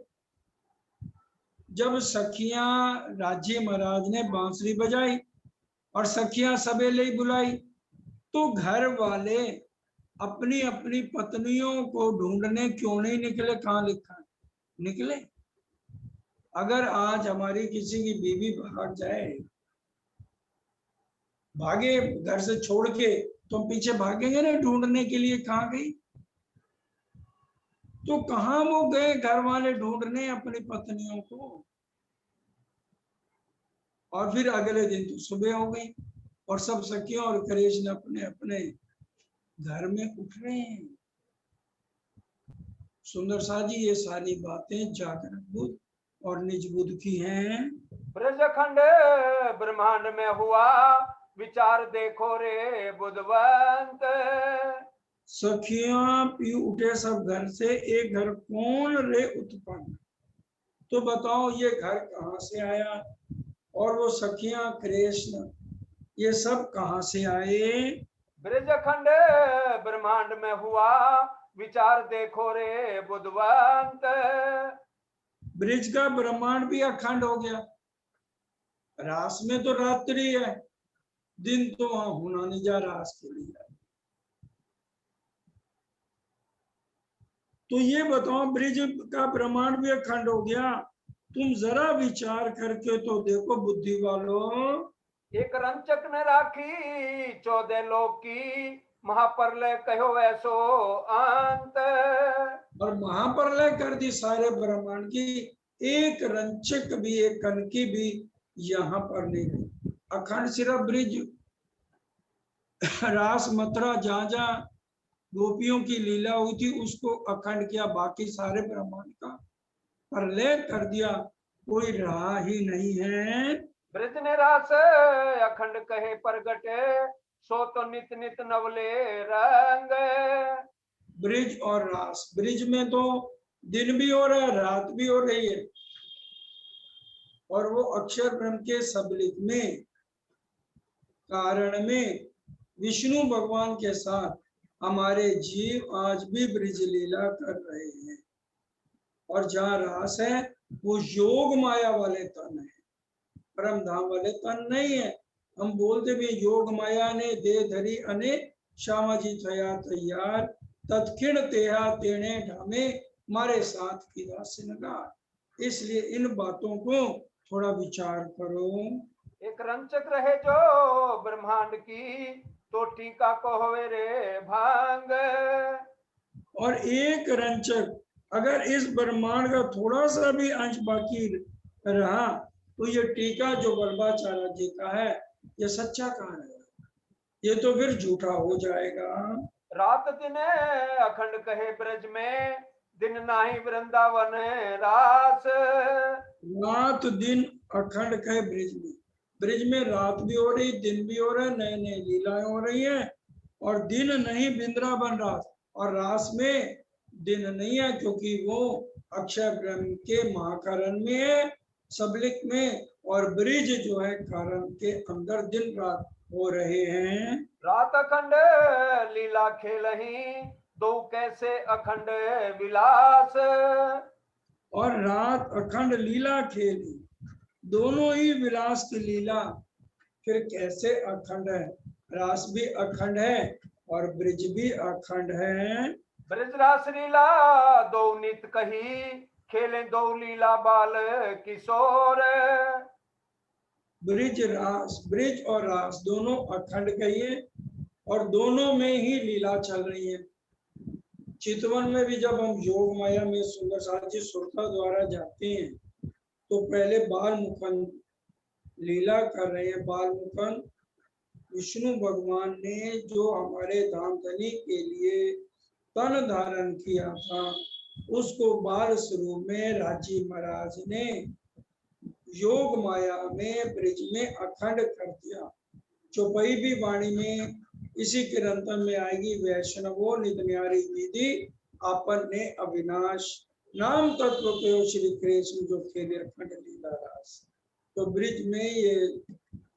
जब सखियां राज्य महाराज ने बांसुरी बजाई और सखियां सवेले ही बुलाई, तो घर वाले अपनी अपनी पत्नियों को ढूंढने क्यों नहीं निकले? कहाँ लिखा है? निकले। अगर आज हमारी किसी की बीवी भाग जाए, भागे घर से छोड़ के, तो हम पीछे भागेंगे ना ढूंढने के लिए कहाँ गई। तो कहाँ वो गए घर वाले ढूंढने अपनी पत्नियों को। और फिर अगले दिन तो सुबह हो गई और सब सखियों और कृष्ण अपने अपने घर में उठ रहे हैं। सुंदर सा जी ये सारी बातें जागृत बुद्ध और निज बुद्ध की हैं। ब्रजखंड ब्रह्मांड में हुआ विचार, देखो रे बुद्धवंत। सखियां पी उठे सब घर से, एक घर कौन रे उत्पन्न। तो बताओ ये घर कहाँ से आया और वो सखियां कृष्ण ये सब कहाँ से आए? ब्रजखंड ब्रह्मांड में हुआ विचार, देखो रे बुद्धवंत। ब्रिज का ब्रह्मांड भी अखंड हो गया। रास में तो रात्रि है, दिन तो वहां होना नहीं जा रास के लिए। तो ये बताओ ब्रिज का ब्रह्मांड भी अखंड हो गया। तुम जरा विचार करके तो देखो बुद्धि वालों। एक रंचक ने राखी 14 लोक की, महाप्रलय कहो ऐसो अंत। और महाप्रलय कर दी सारे ब्रह्मांड की, एक रंचक भी एक कण की भी यहाँ पर नहीं रही। अखंड सिर्फ ब्रिज रास मथुरा जहां जहां गोपियों की लीला हुई थी उसको अखंड किया, बाकी सारे ब्रह्मांड का प्रलय कर दिया, कोई रहा ही नहीं है। ब्रज ने रास अखंड कहे प्रगट, सो तो नित नित नवले रंग। ब्रिज और रास, ब्रिज में तो दिन भी हो रहा है रात भी हो रही है। और वो अक्षर ब्रह्म के सबलित में कारण में विष्णु भगवान के साथ हमारे जीव आज भी ब्रिज लीला कर रहे हैं। और जहाँ रास है वो योग माया वाले तन है, परम धाम वाले तन नहीं है। हम बोलते भी योग माया ने दे धरी अने श्यामा जी थया तैयार, तत्क्षण तेहा तेने ढामे मारे साथ की दास नगार। इसलिए इन बातों को थोड़ा विचार करो। एक रंचक रहे जो ब्रह्मांड की, तो टीका को होवे रे भांग। और एक रंचक अगर इस ब्रह्मांड का थोड़ा सा भी अंश बाकी रहा तो ये टीका जो वल्लभाचार्य जी का है ये सच्चा कहाँ है? ये तो फिर झूठा हो जाएगा। रात दिन अखंड कहे ब्रज में, दिन नाही वृंदावन रास। रात दिन अखंड कहे ब्रिज में, ब्रिज में रात भी हो रही दिन भी हो रहा है, नए नए लीलाएं हो रही है। और दिन नहीं वृंदावन रास, और रास में दिन नहीं है क्योंकि वो अक्षय ब्रह्म के महाकारण में है सबलिक में, और ब्रिज जो है कारण के अंदर दिन रात हो रहे हैं। रात अखंड लीला खेलही, दो कैसे अखंड विलास। और रात अखंड लीला खेली, दोनों ही विलास की लीला फिर कैसे अखंड है? रास भी अखंड है और ब्रिज भी अखंड है। ब्रज रास लीला दो नित कही, खेले दो लीला बाल किशोर। ब्रिज और रास दोनों अखंड कहिए और दोनों में ही लीला चल रही है। चितवन में भी जब हम योग माया में सुंदर साची सुरता द्वारा जाते हैं तो पहले बाल मुकुंद लीला कर रहे हैं। बाल मुकुंद विष्णु भगवान ने जो हमारे धामधनी के लिए तन धारण किया था उसको बाल स्वरूप में राजी महाराज ने योग माया में ब्रिज में अखंड कर दिया। चौपाई भी वाणी में इसी के अंतर में आएगी। वैष्णवो नित न्यारी विधि आपन ने अविनाश नाम तत्व के श्री कृष्ण जो खेले अखंड लीला रास। तो ब्रिज में ये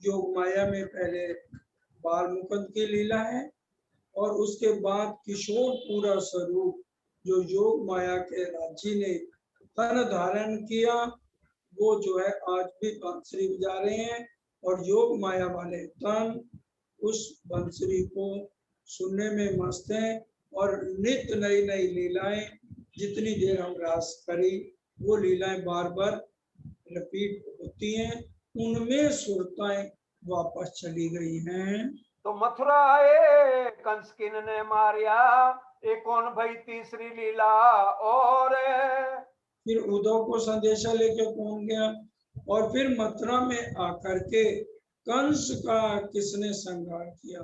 योग माया में पहले बाल मुकुंद की लीला है और उसके बाद किशोर पूरा स्वरूप जो योग माया के राजी ने तन धारण किया वो जो है आज भी बांसुरी बजा रहे हैं और योग माया वाले तन उस बांसुरी को सुनने में मस्त हैं और नित्य नई नई लीलाएं जितनी देर हम रास करी वो लीलाएं बार बार रिपीट होती हैं। उनमें सुरताएं वापस चली गई हैं। तो मथुरा आए कंस किन ने मारिया एक कौन भई तीसरी लीला और फिर उद्धव को संदेशा लेके कौन गया और फिर मथुरा में आकर के कंस का किसने संहार किया,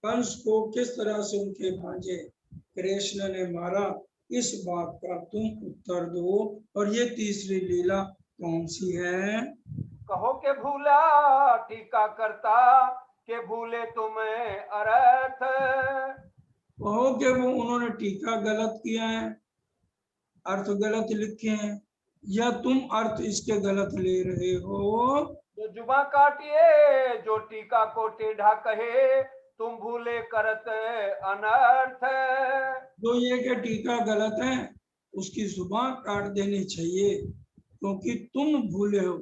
कंस को किस तरह से उनके भांजे कृष्ण ने मारा, इस बात का तुम उत्तर दो। और ये तीसरी लीला कौन सी है? कहो के भूला टीका करता के भूले तुम्हें अर्थ। कहो कि वो उन्होंने टीका गलत किया है, अर्थ गलत लिखे हैं या तुम अर्थ इसके गलत ले रहे हो। जो जुबा काटिए जो टीका को टेढ़ा कहे तुम भूले करत अनर्थ। जो ये कि टीका गलत है उसकी जुबान काट देनी चाहिए क्योंकि तुम भूले हो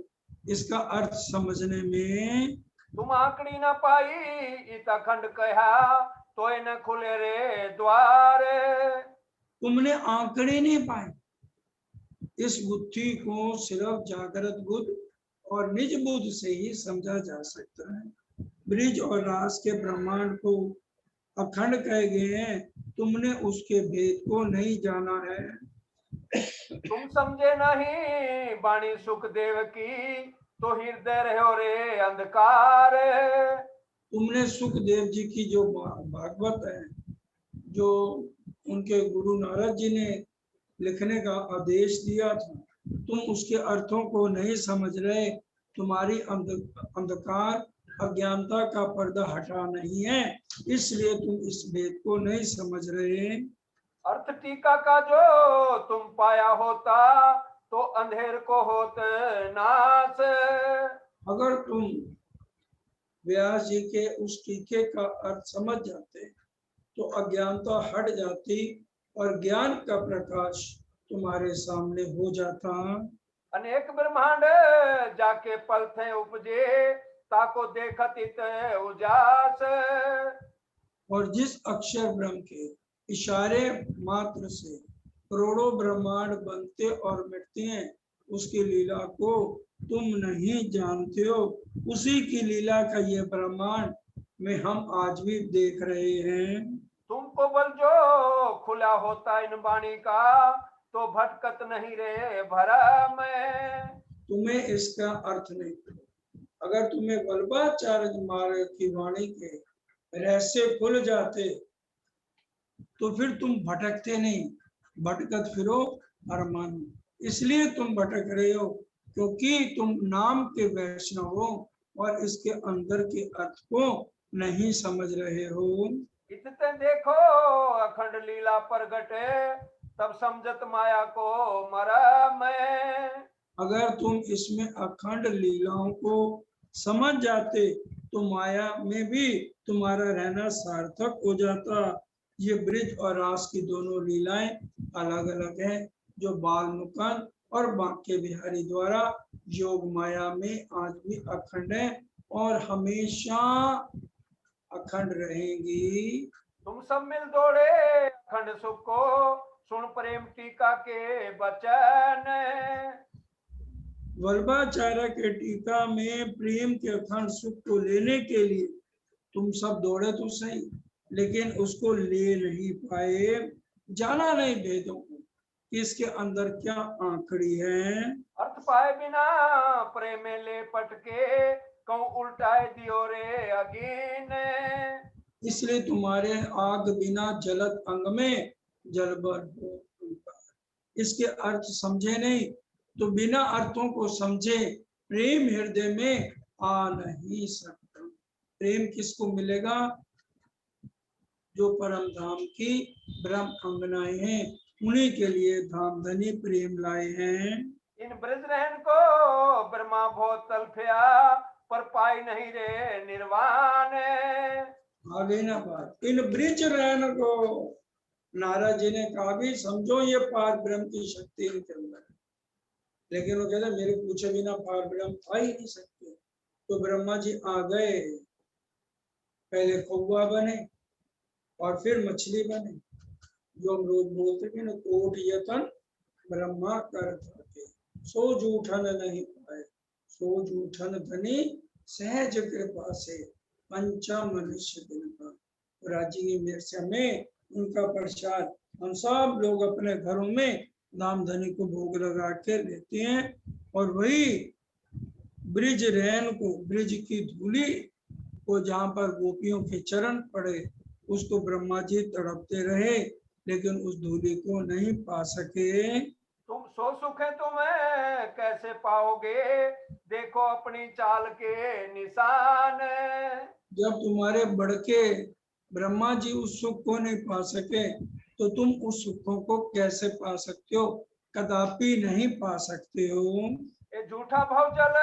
इसका अर्थ समझने में। तुम आंकड़ी न पाई इत अखंड कहा तो न खुले रे द्वार। तुमने आंकड़े नहीं पाए। इस बुद्धि को सिर्फ जागृत बुद्ध और निज बुद्ध से ही समझा जा सकता है। ब्रिज और रास के ब्रह्मांड को अखंड कहे गए हैं, तुमने उसके भेद को नहीं जाना है। तुम समझे नहीं वाणी सुखदेव की तो हृदय रहो रे अंधकार। तुमने सुखदेव जी की जो भागवत है जो उनके गुरु नारद जी ने लिखने का आदेश दिया था, तुम उसके अर्थों को नहीं समझ रहे। तुम्हारी अंधकार अज्ञानता का पर्दा हटा नहीं है, इसलिए तुम इस भेद को नहीं समझ रहे। अर्थ टीका का जो तुम पाया होता तो अंधेर को होते नाश। अगर तुम व्यास जी के उस टीके का अर्थ समझ जाते तो अज्ञानता हट जाती और ज्ञान का प्रकाश तुम्हारे सामने हो जाता। अनेक ब्रह्मांड जाके पल थे उपजे ताको देखत इत उजास। और जिस अक्षर ब्रह्म के इशारे मात्र से करोड़ों ब्रह्मांड बनते और मिटते हैं उसकी लीला को तुम नहीं जानते हो। उसी की लीला का ये ब्रह्मांड में हम आज भी देख रहे हैं। तुमको बल जो खुला होता इन वाणी का तो भटकत नहीं रे भरम में। तुम्हें इसका अर्थ नहीं पता। अगर तुम्हें वल्लभाचार्य मार्ग की वाणी के रहस्य खुल जाते तो फिर तुम भटकते नहीं। भटकत फिरो अरमान, इसलिए तुम भटक रहे हो क्योंकि तुम नाम के वैष्णव हो और इसके अंदर के अर्थ को नहीं समझ रहे हो। इतने देखो अखंड लीला प्रगटे तब समझत माया को मरा मैं। अगर तुम इसमें अखंड लीलाओं को समझ जाते तो माया में भी तुम्हारा रहना सार्थक हो जाता। ये ब्रिज और रास की दोनों लीलाएं अलग अलग हैं जो बाल मुकुंद और बांके बिहारी द्वारा योग माया में आज भी अखंड है और हमेशा अखंड रहेंगी। तुम सब मिल दौड़े अखंड सुख को सुन प्रेम टीका के बचन। वल्लभाचार्य के टीका में प्रेम के अखंड सुख को लेने के लिए तुम सब दौड़े तो सही लेकिन उसको ले नहीं पाए। जाना नहीं भेदों को कि इसके अंदर क्या आंकड़ी है। अर्थ पाए बिना प्रेम में ले पटके, कहूँ उल्टाए दियो रे अगीन। इसलिए तुम्हारे आग बिना जलत अंग में जलबर हो उनका। इसके अर्थ समझे नहीं तो बिना अर्थों को समझे प्रेम हृदय में आ नहीं सकता। प्रेम किसको मिलेगा? जो परम धाम की ब्रह्म अंगनाएं हैं, उन्हीं के लिए धाम धनी प्रेम लाए हैं। इन ब्रज रहन को ब्रह्मा बहुत तलफया, पर पाई नहीं रे निर्वाण। आगे ना बात, इन ब्रिज रहन को नारद जी ने कहा भी समझो ये पार ब्रह्म की शक्ति इनके अंदर है, लेकिन वो कहते मेरे पूछे बिना पार ब्रह्म आ ही नहीं सकते। तो ब्रह्मा जी आ गए, पहले कौवा बने और फिर मछली बने। जो हम रोज बोलते थे ना, कोट यतन ब्रह्मा कर थाके, सो जूठन नहीं पाए, सो जूठन धनी सहज कृपा से, पंचा मनुष्य दिन का। राज्य की मिर्चा में उनका प्रसाद हम सब लोग अपने घरों में नाम धनी को भोग लगा के लेते हैं, और वही ब्रिज रैन को, ब्रिज की धूली को जहाँ पर गोपियों के चरण पड़े, उसको ब्रह्मा जी तड़पते रहे, लेकिन उस धूली को नहीं पा सके। तुम सो सुख है तुम्हें कैसे पाओगे, देखो अपनी चाल के निशान। जब तुम्हारे बड़के ब्रह्मा जी उस सुख को नहीं पा सके, तो तुम उस सुखों को कैसे पा सकते हो? कदापि नहीं पा सकते हो। ये झूठा भाव जल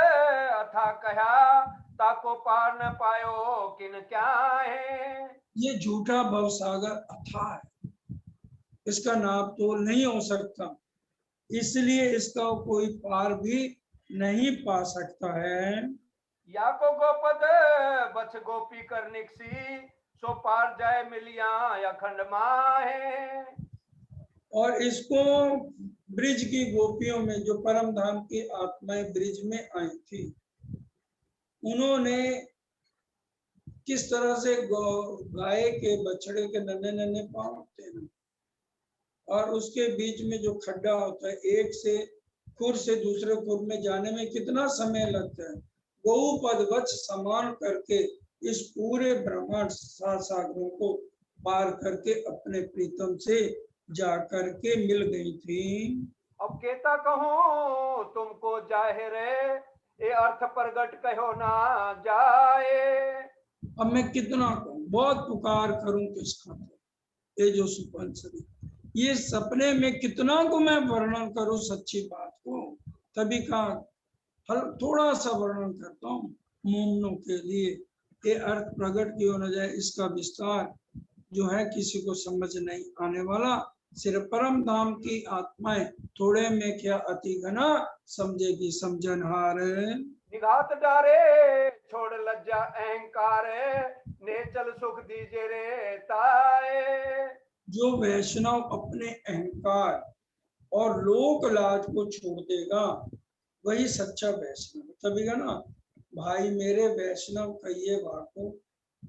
अथा कहा, ताको पार न पायो किन क्या है। ये झूठा भवसागर अथाह है, इसका नाप तोल नहीं हो सकता, इसलिए इसका कोई पार भी नहीं पा सकता है। या को गोपद बच गोपी कर निकसी, सो पार जाए मिलिया अखंड माहे। और इसको ब्रिज की गोपियों में, जो परम धाम की आत्माएं ब्रिज में आई थी, उन्होंने किस तरह से गाय के बछड़े के नन्हे नन्हे पांव होते हैं, और उसके बीच में जो खड्डा होता है, एक से खुर से दूसरे खुर में जाने में कितना समय लगता है, गौ पद वच समान करके इस पूरे ब्रह्मांड सात सागरों को पार करके अपने प्रीतम से जा करके मिल गई थी। अब केता कहूँ तुमको जाहिर है, ये अर्थ प्रगट कहो ना जाए। अब मैं कितना कहूँ, बहुत पुकार करूं किस खातिर? ये जो सुपंसरी, ये सपने में कितना को मैं वर्णन करूं सच्ची बात को? तभी का थोड़ा सा वर्णन करता हूँ मोमनों के लिए। ये अर्थ प्रकट क्यों न जाए, इसका विस्तार जो है किसी को समझ नहीं आने वाला। सिर्फ परम धाम की आत्माएं थोड़े में क्या अति घना, समझेगी समझनहार। निघात डारे छोड़ लज्जा अहंकार, ने चल सुख दीजे रे ताए। जो वैष्णव अपने अहंकार और लोक लाज को छोड़ देगा, वही सच्चा वैष्णव। तभी का ना, भाई मेरे वैष्णव कहिए वाको,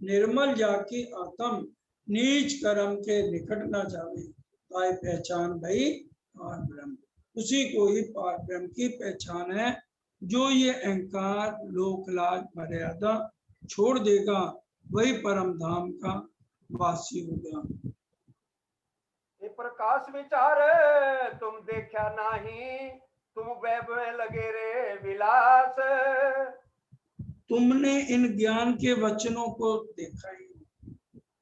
निर्मल जाकी आत्म नीच कर्म के निकट ना जावे, ताई पहचान भाई पार ब्रह्म। उसी को ही पार ब्रह्म की पहचान है। जो ये अहंकार लोक लाज मर्यादा छोड़ देगा, वही परम धाम का वासी होगा। ये प्रकाश विचार तुम देखा नहीं, तुम वैभ में लगे रे विलास। तुमने इन ज्ञान के वचनों को देखा ही,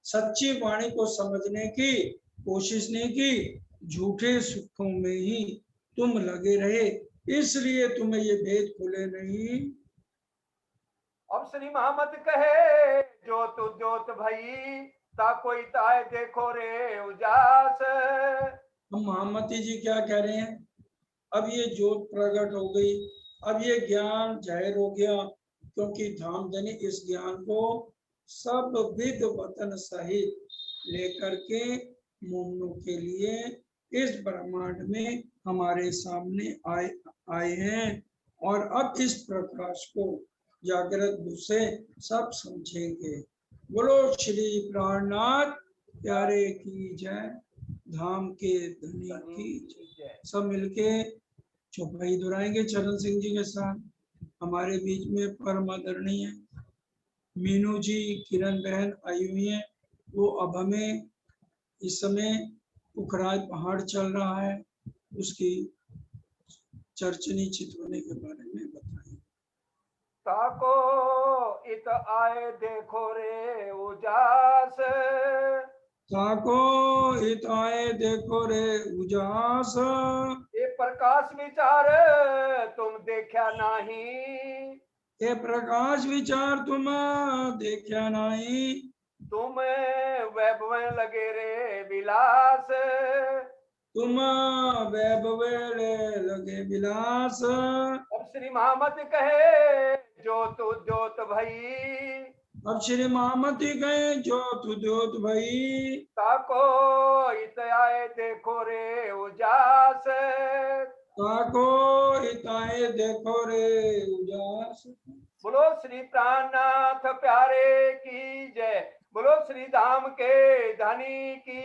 सच्ची वाणी को समझने की कोशिश नहीं की, झूठे सुखों में ही तुम लगे रहे, इसलिए तुम्हें ये भेद खुले नहीं। अब श्री महामत कहे ज्योत ज्योत भई, ता कोई ताए देखो रे उजास। हम महामती जी क्या कह रहे हैं? अब ये ज्योत प्रकट हो गई, अब ये ज्ञान जाहिर हो गया, क्योंकि धामधनी इस ज्ञान को सब विध वतन सहित लेकर के मोमनों के लिए इस ब्रह्मांड में हमारे सामने आए हैं, और अब इस प्रकाश को जागृत बुद्धि से सब समझेंगे। बोलो श्री प्राणनाथ प्यारे की जय। धाम के धनी धनी की की जय। सब मिलके चौपाई दोहराएंगे चरण सिंह जी के साथ। हमारे बीच में परम आदरणीय मीनू जी, किरण बहन आई हुई हैं। वो अब हमें इस समय पुखराज पहाड़ चल रहा है, उसकी चर्चनी चितवने के बारे में बताएं। ताको इत आए देखो रे उजास, ताको इत आए देखो रे उजास, ये प्रकाश विचार तुम देखा नहीं, ये प्रकाश विचार तुम देखा नहीं, तुम वैभव लगे रे विलास, तुम वैभवे लगे विलास। अब श्री महामत कहे ज्योत ज्योत भई, अब श्री महामती गए ज्योत ज्योत भई, ताको इत आए देखो रे उजास, ताको हिताए देखो रे उजास। बोलो श्री प्राणनाथ प्यारे की जय, बोलो श्री धाम के धनी की